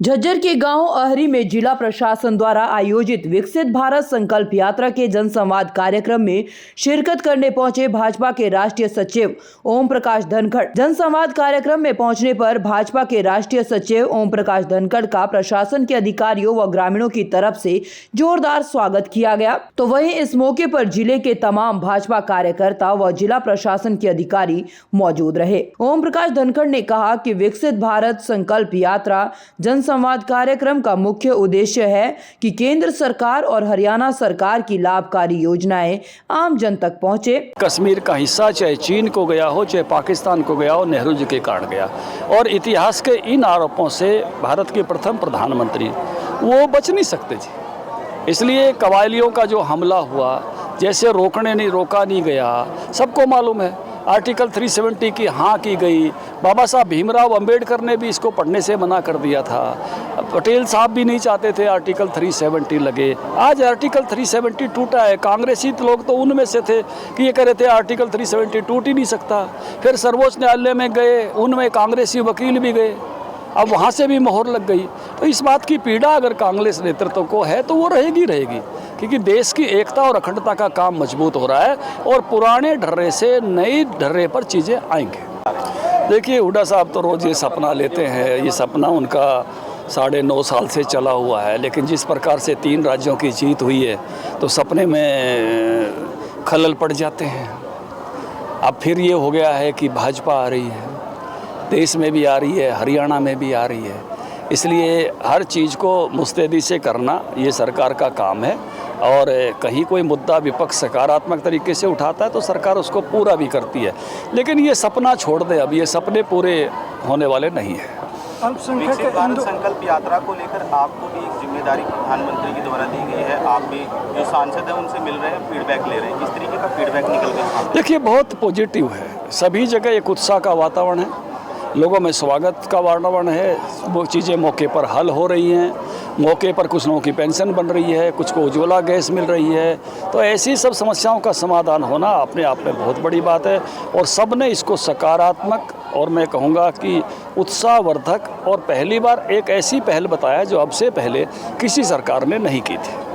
झज्जर के गांव अहरी में जिला प्रशासन द्वारा आयोजित विकसित भारत संकल्प यात्रा के जनसंवाद कार्यक्रम में शिरकत करने पहुंचे भाजपा के राष्ट्रीय सचिव ओम प्रकाश धनखड़। जनसंवाद कार्यक्रम में पहुंचने पर भाजपा के राष्ट्रीय सचिव ओम प्रकाश धनखड़ का प्रशासन के अधिकारियों व ग्रामीणों की तरफ से जोरदार स्वागत किया गया। तो वहीं इस मौके पर जिले के तमाम भाजपा कार्यकर्ता व जिला प्रशासन के अधिकारी मौजूद रहे। ओम प्रकाश धनखड़ ने कहा कि विकसित भारत संकल्प यात्रा संवाद कार्यक्रम का मुख्य उद्देश्य है कि केंद्र सरकार और हरियाणा सरकार की लाभकारी योजनाएं आम जन तक पहुंचे। कश्मीर का हिस्सा चाहे चीन को गया हो चाहे पाकिस्तान को गया हो, नेहरू जी के कारण गया और इतिहास के इन आरोपों से भारत के प्रथम प्रधानमंत्री वो बच नहीं सकते जी। इसलिए कबायलियों का जो हमला हुआ, जैसे रोका नहीं गया, सबको मालूम है। आर्टिकल 370 की हाँ की गई। बाबा साहब भीमराव अंबेडकर ने भी इसको पढ़ने से मना कर दिया था। पटेल साहब भी नहीं चाहते थे आर्टिकल 370 लगे। आज आर्टिकल 370 टूटा है। कांग्रेसी लोग तो उनमें से थे कि ये कह रहे थे आर्टिकल 370 टूट ही नहीं सकता। फिर सर्वोच्च न्यायालय में गए, उनमें कांग्रेसी वकील भी गए, अब वहाँ से भी मोहर लग गई। तो इस बात की पीड़ा अगर कांग्रेस नेतृत्व को है तो वो रहेगी, क्योंकि देश की एकता और अखंडता का काम मजबूत हो रहा है और पुराने ढर्रे से नई ढर्रे पर चीज़ें आएंगे। देखिए, हुड्डा साहब तो रोज़ ये सपना लेते हैं, ये सपना उनका 9.5 साल से चला हुआ है, लेकिन जिस प्रकार से 3 राज्यों की जीत हुई है तो सपने में खलल पड़ जाते हैं। अब फिर ये हो गया है कि भाजपा आ रही है, देश में भी आ रही है, हरियाणा में भी आ रही है, इसलिए हर चीज़ को मुस्तैदी से करना ये सरकार का काम है। और कहीं कोई मुद्दा विपक्ष सकारात्मक तरीके से उठाता है तो सरकार उसको पूरा भी करती है, लेकिन ये सपना छोड़ दे, अब ये सपने पूरे होने वाले नहीं है। विकसित भारत संकल्प यात्रा को लेकर आपको भी एक जिम्मेदारी प्रधानमंत्री के द्वारा दी गई है। आप भी जो सांसद हैं उनसे मिल रहे हैं, फीडबैक ले रहे हैं, किस तरीके का फीडबैक निकल गया? देखिए, बहुत पॉजिटिव है, सभी जगह एक उत्साह का वातावरण है, लोगों में स्वागत का वातावरण है, वो चीज़ें मौके पर हल हो रही हैं, मौके पर कुछ लोगों की पेंशन बन रही है, कुछ को उज्ज्वला गैस मिल रही है। तो ऐसी सब समस्याओं का समाधान होना अपने आप में बहुत बड़ी बात है और सब ने इसको सकारात्मक और मैं कहूँगा कि उत्साहवर्धक और पहली बार एक ऐसी पहल बताया जो अब से पहले किसी सरकार ने नहीं की थी।